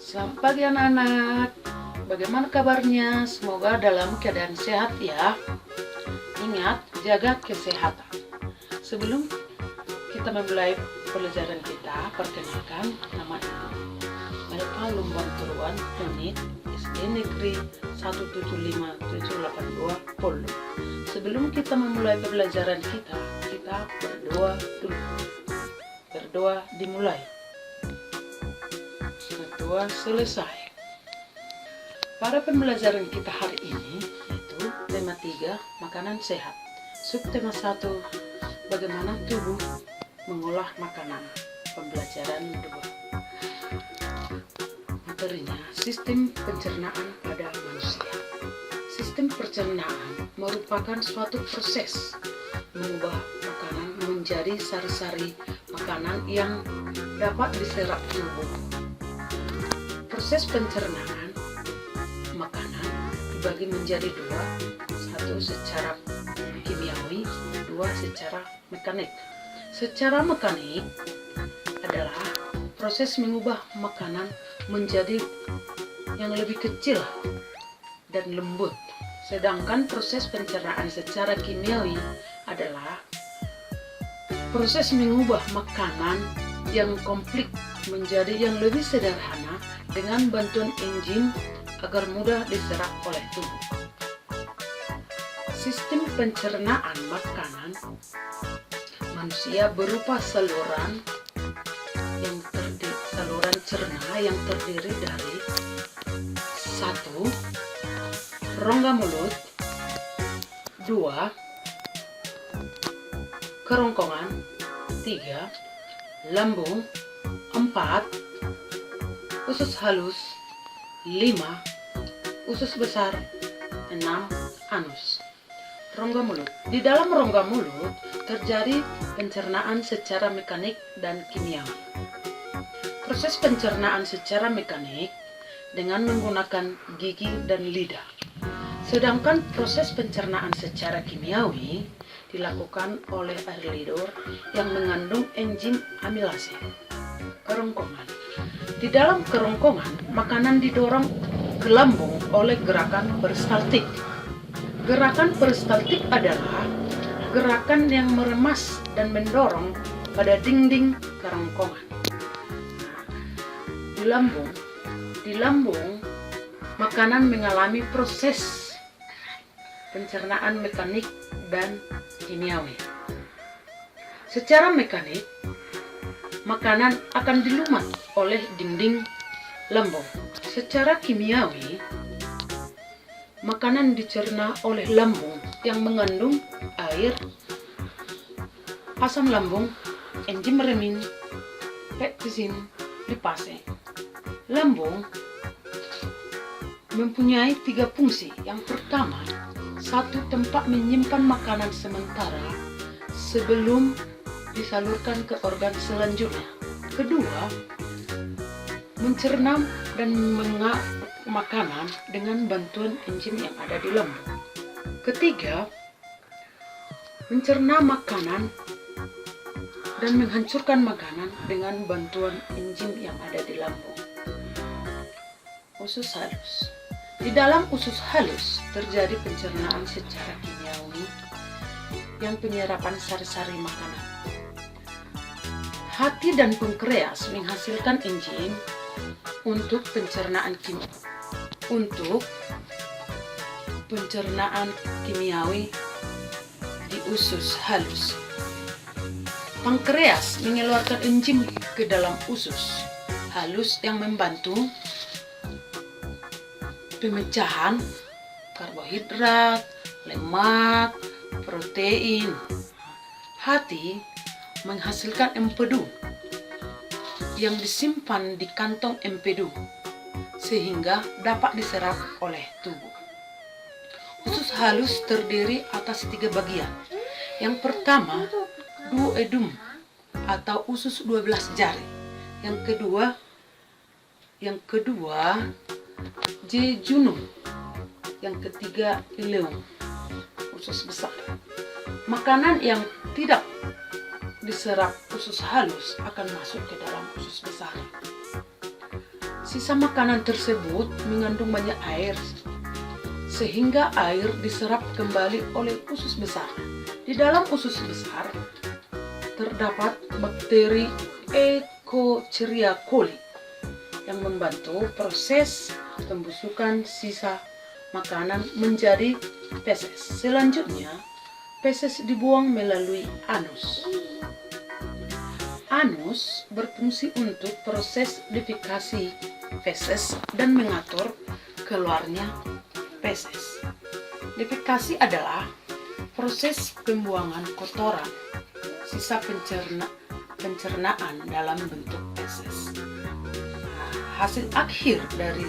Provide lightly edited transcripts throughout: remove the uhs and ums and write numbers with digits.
Selamat pagi anak-anak. Bagaimana kabarnya? Semoga dalam keadaan sehat ya. Ingat, jaga kesehatan. Sebelum kita memulai pelajaran kita, perkenalkan nama ibu Melka Lumbang Turuan, unit SD Negeri 175782 Polo. Sebelum kita memulai pembelajaran kita berdoa dulu. Berdoa dimulai. Berdoa selesai. Pada pembelajaran kita hari ini yaitu tema 3, makanan sehat. Subtema 1, bagaimana tubuh mengolah makanan. Pembelajaran 2. Materinya, sistem pencernaan pada manusia. Sistem pencernaan merupakan suatu proses mengubah makanan menjadi sari-sari makanan yang dapat diserap tubuh. Proses pencernaan makanan dibagi menjadi 2, 1 secara kimiawi, 2 secara mekanik. Secara mekanik adalah proses mengubah makanan menjadi yang lebih kecil dan lembut. Sedangkan proses pencernaan secara kimiawi adalah proses mengubah makanan yang komplit menjadi yang lebih sederhana dengan bantuan enzim agar mudah diserap oleh tubuh. Sistem pencernaan makanan manusia berupa saluran cerna yang terdiri dari 1. Rongga mulut, 2. Kerongkongan, 3. Lambung, 4. Usus halus, 5. Usus besar, 6. Anus. Rongga mulut. Di dalam rongga mulut terjadi pencernaan secara mekanik dan kimiawi. Proses pencernaan secara mekanik dengan menggunakan gigi dan lidah. Sedangkan proses pencernaan secara kimiawi dilakukan oleh air liur yang mengandung enzim amilase. Kerongkongan. Di dalam kerongkongan, makanan didorong ke lambung oleh gerakan peristaltik. Gerakan peristaltik adalah gerakan yang meremas dan mendorong pada dinding kerongkongan. Di lambung, makanan mengalami proses pencernaan mekanik dan kimiawi. Secara mekanik, makanan akan dilumat oleh dinding lambung. Secara kimiawi, makanan dicerna oleh lambung yang mengandung air, asam lambung, enzim renin, peptisin, lipase. Lambung mempunyai 3 fungsi. Yang pertama, 1 tempat menyimpan makanan sementara sebelum disalurkan ke organ selanjutnya. Kedua, mencerna dan mengolah makanan dengan bantuan enzim yang ada di lambung. Ketiga, mencerna makanan dan menghancurkan makanan dengan bantuan enzim yang ada di lambung. Usus halus. Di dalam usus halus terjadi pencernaan secara kimiawi yang penyerapan sari-sari makanan. Hati dan pankreas menghasilkan enzim untuk pencernaan kimiawi di usus halus. Pankreas mengeluarkan enzim ke dalam usus halus yang membantu pemecahan karbohidrat, lemak, protein. Hati menghasilkan empedu yang disimpan di kantong empedu sehingga dapat diserap oleh tubuh. Usus halus terdiri atas 3 bagian. Yang pertama, duodenum atau usus 12 jari. Yang kedua jejunum. Yang ketiga ileum, usus besar. Makanan yang tidak diserap usus halus akan masuk ke dalam usus besar. Sisa makanan tersebut mengandung banyak air, sehingga air diserap kembali oleh usus besar. Di dalam usus besar terdapat bakteri Escherichia coli yang membantu proses pembusukan sisa makanan menjadi feses. Selanjutnya, feses dibuang melalui anus. Anus berfungsi untuk proses defekasi feses dan mengatur keluarnya feses. Defekasi adalah proses pembuangan kotoran sisa pencernaan dalam bentuk feses. Hasil akhir dari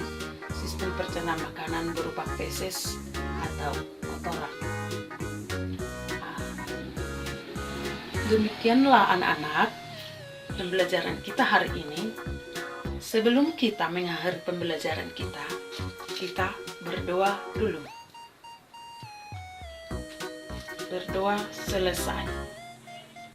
sistem pencernaan makanan berupa feses atau kotoran. Demikianlah anak-anak pembelajaran kita hari ini. Sebelum kita mengakhiri pembelajaran kita berdoa dulu. Berdoa selesai.